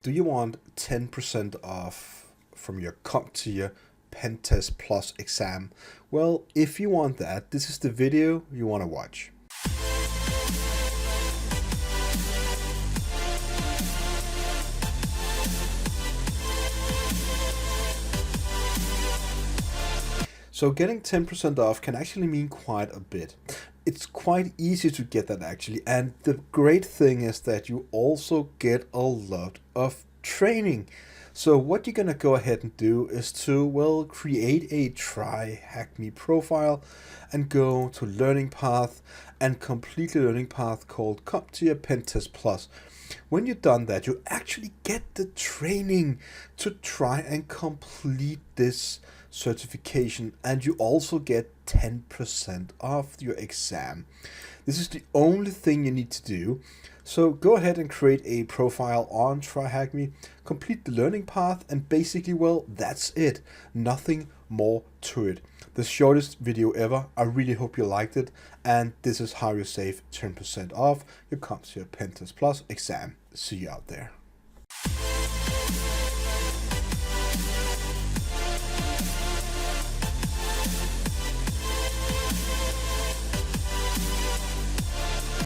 Do you want 10% off from your CompTIA PenTest Plus exam? Well, if you want that, this is the video you want to watch. So getting 10% off can actually mean quite a bit. It's quite easy to get that actually, and the great thing is that you also get a lot of training. So what you're gonna go ahead and do is to, well, create a TryHackMe profile and go to learning path and complete the learning path called CompTIA PenTest Plus. When you've done that, you actually get the training to try and complete this certification, and you also get 10% off your exam. This is the only thing you need to do. So go ahead and create a profile on TryHackMe, complete the learning path, and basically, well, that's it. Nothing more to it. The shortest video ever. I really hope you liked it, and this is how you save 10% off your CompTIA PenTest Plus exam. See you out there.